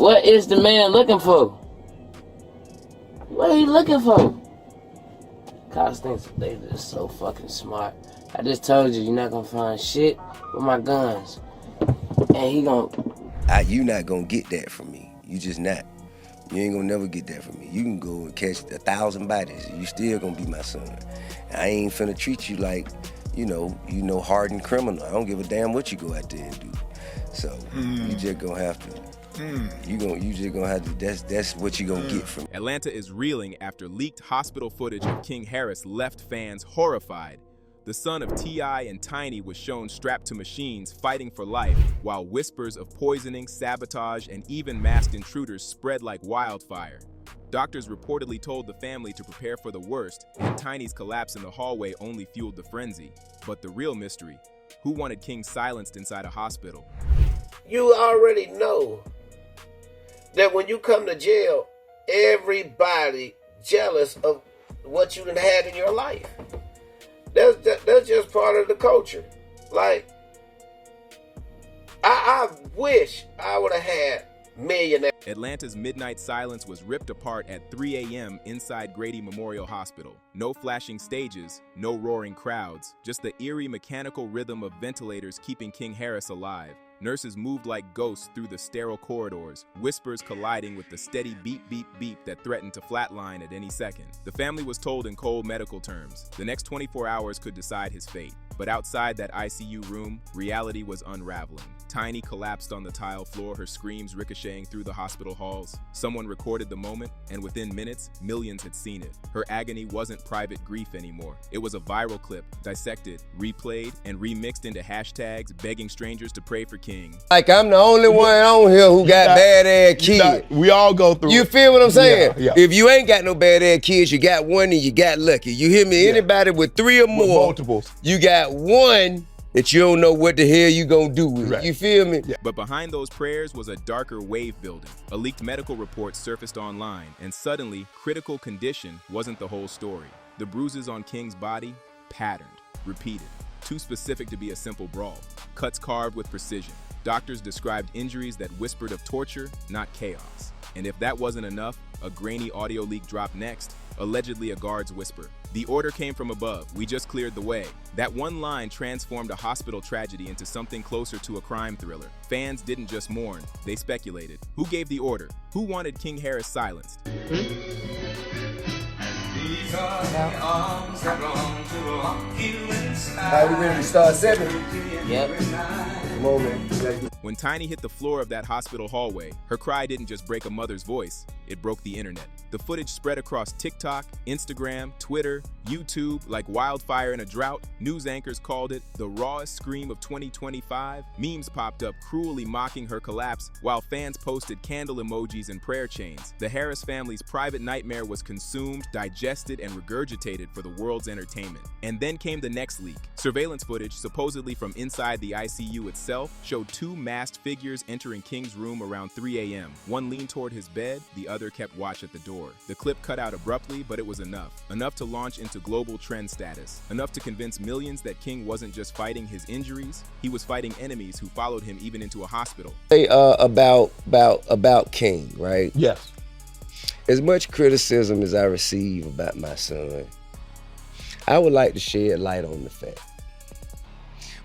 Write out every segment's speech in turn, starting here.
What is the man looking for? What are you looking for? Cops think they just so fucking smart. I just told you, you're not gonna find shit with my guns. And he gonna... You not gonna get that from me. You just not. You ain't gonna never get that from me. You can go and catch 1,000 bodies. You still gonna be my son. I ain't finna treat you like, you know, hardened criminal. I don't give a damn what you go out there and do. So you just gonna have to. You just gonna have to. That's what you gonna get from me. Atlanta is reeling after leaked hospital footage of King Harris left fans horrified. The son of T.I. and Tiny was shown strapped to machines fighting for life, while whispers of poisoning, sabotage, and even masked intruders spread like wildfire. Doctors reportedly told the family to prepare for the worst, and Tiny's collapse in the hallway only fueled the frenzy. But the real mystery: who wanted King silenced inside a hospital? You already know that when you come to jail, everybody jealous of what you done had in your life. That's just part of the culture. Like, I wish I would have had millionaires. Atlanta's midnight silence was ripped apart at 3 a.m. inside Grady Memorial Hospital. No flashing stages, no roaring crowds, just the eerie mechanical rhythm of ventilators keeping King Harris alive. Nurses moved like ghosts through the sterile corridors, whispers colliding with the steady beep, beep, beep that threatened to flatline at any second. The family was told in cold medical terms, the next 24 hours could decide his fate. But outside that ICU room, reality was unraveling. Tiny collapsed on the tile floor, her screams ricocheting through the hospital halls. Someone recorded the moment, and within minutes, millions had seen it. Her agony wasn't private grief anymore. It was a viral clip, dissected, replayed, and remixed into hashtags, begging strangers to pray for King. Like, I'm the only one on here who got bad-ass kids. We all go through You it. feel what I'm saying? Yeah. If you ain't got no bad-ass kids, you got one and you got lucky. You hear me? Anybody with 3 or more, multiples, you got one that you don't know what the hell you gonna do with. Right. You feel me? Yeah. But behind those prayers was a darker wave building. A leaked medical report surfaced online, and suddenly, critical condition wasn't the whole story. The bruises on King's body, patterned, repeated, too specific to be a simple brawl. Cuts carved with precision. Doctors described injuries that whispered of torture, not chaos. And if that wasn't enough, a grainy audio leak dropped next, allegedly a guard's whisper. The order came from above, we just cleared the way. That one line transformed a hospital tragedy into something closer to a crime thriller. Fans didn't just mourn, they speculated. Who gave the order? Who wanted King Harris silenced? These are the arms that belong to lock you inside. Are we ready to start 7? Yep. Come on, man. When Tiny hit the floor of that hospital hallway, her cry didn't just break a mother's voice, it broke the internet. The footage spread across TikTok, Instagram, Twitter, YouTube like wildfire in a drought. News anchors called it the rawest scream of 2025. Memes popped up cruelly mocking her collapse, while fans posted candle emojis and prayer chains. The Harris family's private nightmare was consumed, digested, and regurgitated for the world's entertainment. And then came the next leak. Surveillance footage, supposedly from inside the ICU itself, showed 2 masked figures entering King's room around 3 a.m. One leaned toward his bed, the other kept watch at the door. The clip cut out abruptly, but it was enough. Enough to launch into global trend status. Enough to convince millions that King wasn't just fighting his injuries, he was fighting enemies who followed him even into a hospital. Hey, about King, right? Yes. As much criticism as I receive about my son, I would like to shed light on the fact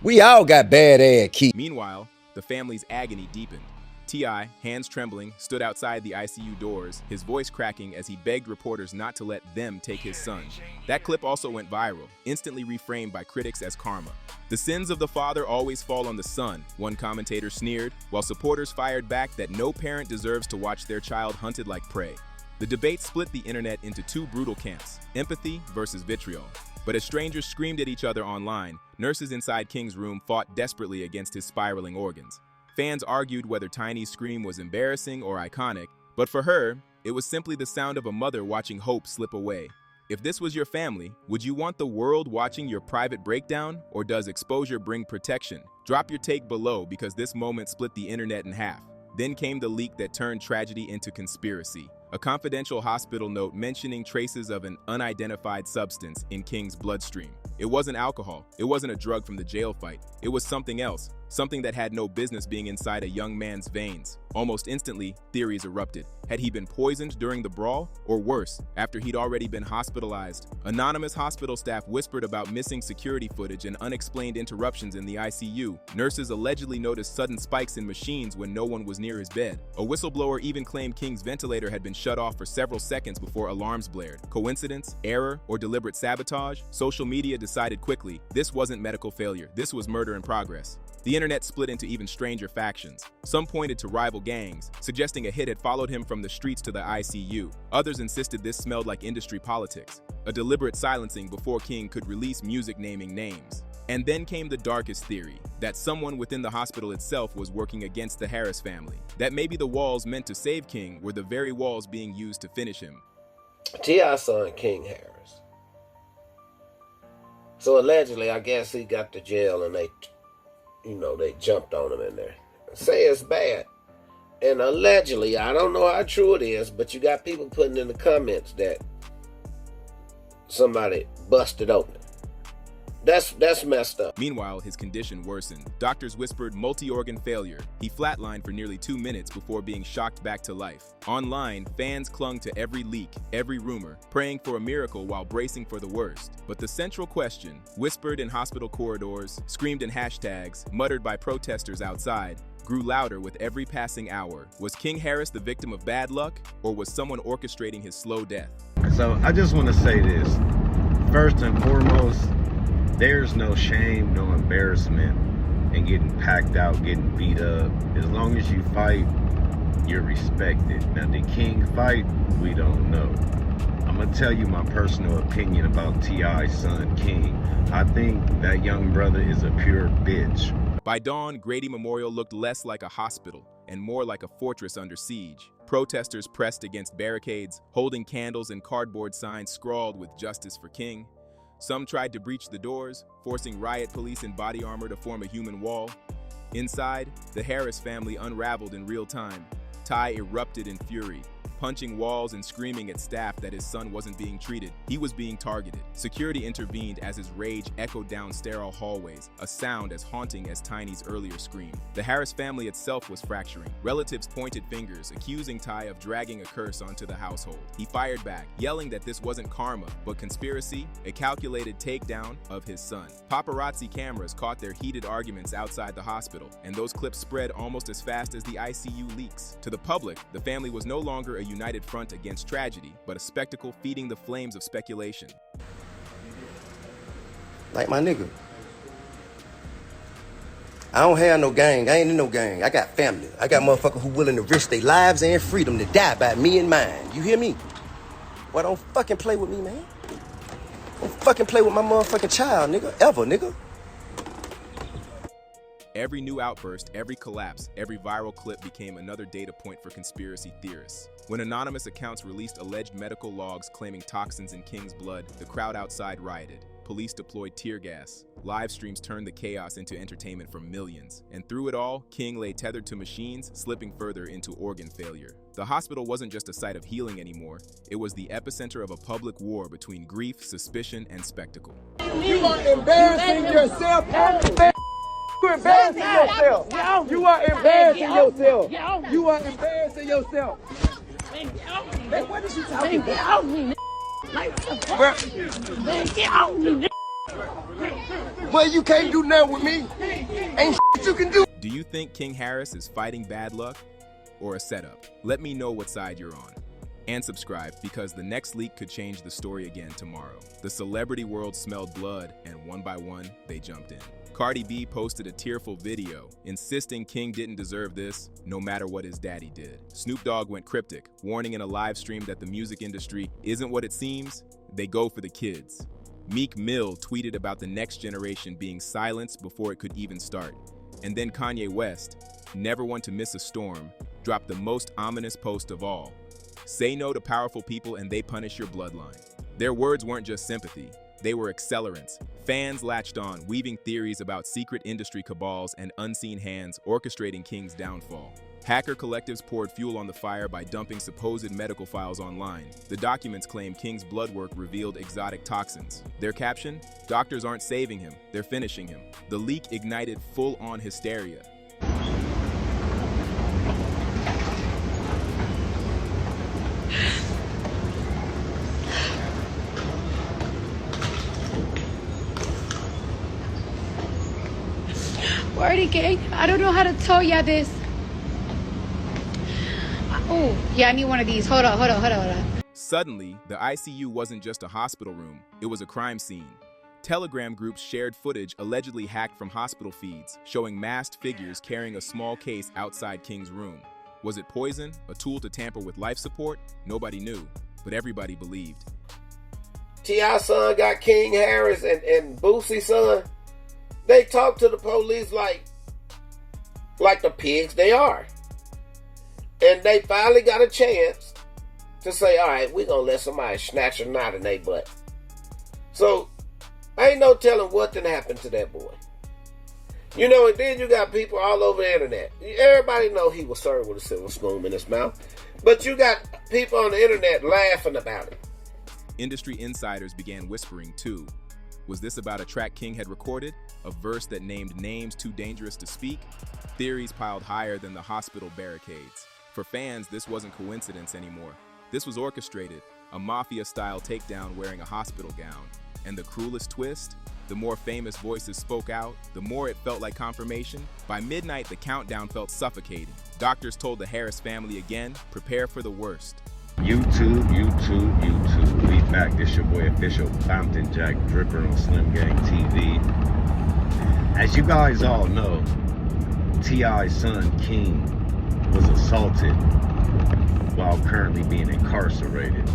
we all got bad-ass kids. Meanwhile, the family's agony deepened. T.I., hands trembling, stood outside the ICU doors, his voice cracking as he begged reporters not to let them take his son. That clip also went viral, instantly reframed by critics as karma. The sins of the father always fall on the son, one commentator sneered, while supporters fired back that no parent deserves to watch their child hunted like prey. The debate split the internet into 2 brutal camps, empathy versus vitriol. But as strangers screamed at each other online, nurses inside King's room fought desperately against his spiraling organs. Fans argued whether Tiny's scream was embarrassing or iconic, but for her, it was simply the sound of a mother watching hope slip away. If this was your family, would you want the world watching your private breakdown, or does exposure bring protection? Drop your take below, because this moment split the internet in half. Then came the leak that turned tragedy into conspiracy. A confidential hospital note mentioning traces of an unidentified substance in King's bloodstream. It wasn't alcohol. It wasn't a drug from the jail fight. It was something else. something that had no business being inside a young man's veins. Almost instantly, theories erupted. Had he been poisoned during the brawl? Or worse, after he'd already been hospitalized? Anonymous hospital staff whispered about missing security footage and unexplained interruptions in the ICU. Nurses allegedly noticed sudden spikes in machines when no one was near his bed. A whistleblower even claimed King's ventilator had been shut off for several seconds before alarms blared. Coincidence? Error? Or deliberate sabotage? Social media decided quickly, this wasn't medical failure, this was murder in progress. The internet split into even stranger factions. Some pointed to rival gangs, suggesting a hit had followed him from the streets to the ICU. Others insisted this smelled like industry politics, a deliberate silencing before King could release music naming names. And then came the darkest theory, that someone within the hospital itself was working against the Harris family. That maybe the walls meant to save King were the very walls being used to finish him. T.I. son King Harris. So allegedly, I guess he got to jail and they jumped on him in there. Say it's bad. And allegedly, I don't know how true it is, but you got people putting in the comments that somebody busted open. That's messed up. Meanwhile, his condition worsened. Doctors whispered multi-organ failure. He flatlined for nearly 2 minutes before being shocked back to life. Online, fans clung to every leak, every rumor, praying for a miracle while bracing for the worst. But the central question, whispered in hospital corridors, screamed in hashtags, muttered by protesters outside, grew louder with every passing hour. Was King Harris the victim of bad luck, or was someone orchestrating his slow death? So I just want to say this. First and foremost, there's no shame, no embarrassment in getting packed out, getting beat up. As long as you fight, you're respected. Now, did King fight? We don't know. I'm going to tell you my personal opinion about T.I.'s son, King. I think that young brother is a pure bitch. By dawn, Grady Memorial looked less like a hospital and more like a fortress under siege. Protesters pressed against barricades, holding candles and cardboard signs scrawled with "Justice for King." Some tried to breach the doors, forcing riot police in body armor to form a human wall. Inside, the Harris family unraveled in real time. Ty erupted in fury, punching walls and screaming at staff that his son wasn't being treated. He was being targeted. Security intervened as his rage echoed down sterile hallways, a sound as haunting as Tiny's earlier scream. The Harris family itself was fracturing. Relatives pointed fingers, accusing Ty of dragging a curse onto the household. He fired back, yelling that this wasn't karma, but conspiracy, a calculated takedown of his son. Paparazzi cameras caught their heated arguments outside the hospital, and those clips spread almost as fast as the ICU leaks. To the public, the family was no longer a united front against tragedy, but a spectacle feeding the flames of speculation. Like my nigga. I don't have no gang. I ain't in no gang. I got family. I got motherfuckers who willing to risk their lives and freedom to die by me and mine. You hear me? Well, don't fucking play with me, man. Don't fucking play with my motherfucking child, nigga. Ever, nigga. Every new outburst, every collapse, every viral clip became another data point for conspiracy theorists. When anonymous accounts released alleged medical logs claiming toxins in King's blood, the crowd outside rioted. Police deployed tear gas. Live streams turned the chaos into entertainment for millions. And through it all, King lay tethered to machines, slipping further into organ failure. The hospital wasn't just a site of healing anymore. It was the epicenter of a public war between grief, suspicion, and spectacle. You are embarrassing yourself. You're embarrassing yourself. You are embarrassing yourself. You are embarrassing yourself. Man, what is you talking about? Well, you can't do nothing with me. Ain't shit you can do. Do you think King Harris is fighting bad luck or a setup? Let me know what side you're on. And subscribe, because the next leak could change the story again tomorrow. The celebrity world smelled blood, and one by one, they jumped in. Cardi B posted a tearful video, insisting King didn't deserve this, no matter what his daddy did. Snoop Dogg went cryptic, warning in a live stream that the music industry isn't what it seems, they go for the kids. Meek Mill tweeted about the next generation being silenced before it could even start. And then Kanye West, never one to miss a storm, dropped the most ominous post of all. Say no to powerful people and they punish your bloodline. Their words weren't just sympathy, they were accelerants. Fans latched on, weaving theories about secret industry cabals and unseen hands orchestrating King's downfall. Hacker collectives poured fuel on the fire by dumping supposed medical files online. The documents claim King's blood work revealed exotic toxins. Their caption? Doctors aren't saving him, they're finishing him. The leak ignited full-on hysteria. Wordy gang, I don't know how to tell ya this. Oh, yeah, I need one of these. Hold on. Suddenly, the ICU wasn't just a hospital room, it was a crime scene. Telegram groups shared footage allegedly hacked from hospital feeds, showing masked figures carrying a small case outside King's room. Was it poison, a tool to tamper with life support? Nobody knew, but everybody believed. T.I.'s son got King Harris and Boosie's son. They talk to the police like the pigs they are. And they finally got a chance to say, all right, we're going to let somebody snatch a knot in their butt. So, ain't no telling what done happened to that boy. You know, and then you got people all over the internet. Everybody know he was served with a silver spoon in his mouth. But you got people on the internet laughing about it. Industry insiders began whispering too. Was this about a track King had recorded? A verse that named names too dangerous to speak? Theories piled higher than the hospital barricades. For fans, this wasn't coincidence anymore. This was orchestrated, a mafia-style takedown wearing a hospital gown. And the cruelest twist? The more famous voices spoke out, the more it felt like confirmation. By midnight, the countdown felt suffocating. Doctors told the Harris family again, prepare for the worst. YouTube. We back. This your boy official Fountain Jack Dripper on Slim Gang TV. As you guys all know, T.I.'s son King was assaulted while currently being incarcerated.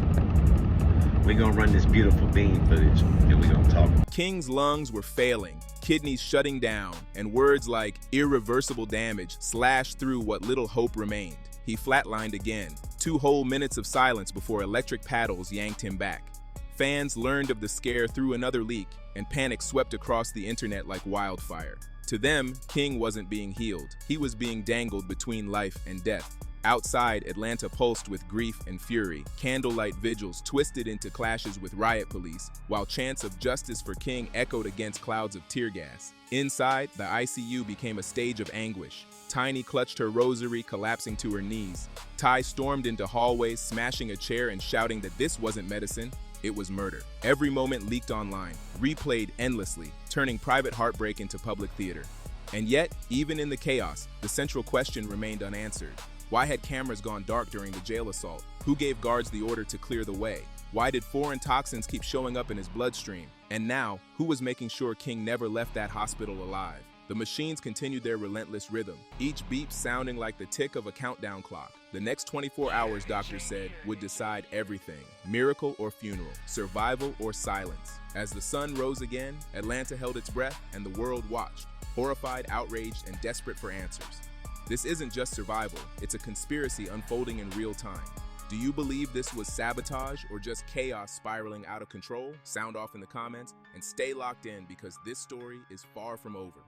We're gonna run this beautiful bean footage and we're gonna talk. King's lungs were failing, kidneys shutting down, and words like irreversible damage slashed through what little hope remained. He flatlined again, 2 whole minutes of silence before electric paddles yanked him back. Fans learned of the scare through another leak, and panic swept across the internet like wildfire. To them, King wasn't being healed. He was being dangled between life and death. Outside, Atlanta pulsed with grief and fury. Candlelight vigils twisted into clashes with riot police, while chants of justice for King echoed against clouds of tear gas. Inside, the ICU became a stage of anguish. Tiny clutched her rosary, collapsing to her knees. Ty stormed into hallways, smashing a chair and shouting that this wasn't medicine, it was murder. Every moment leaked online, replayed endlessly, turning private heartbreak into public theater. And yet, even in the chaos, the central question remained unanswered. Why had cameras gone dark during the jail assault? Who gave guards the order to clear the way? Why did foreign toxins keep showing up in his bloodstream? And now, who was making sure King never left that hospital alive? The machines continued their relentless rhythm, each beep sounding like the tick of a countdown clock. The next 24 hours, doctors said, would decide everything. Miracle or funeral, survival or silence. As the sun rose again, Atlanta held its breath and the world watched, horrified, outraged, and desperate for answers. This isn't just survival, it's a conspiracy unfolding in real time. Do you believe this was sabotage or just chaos spiraling out of control? Sound off in the comments and stay locked in because this story is far from over.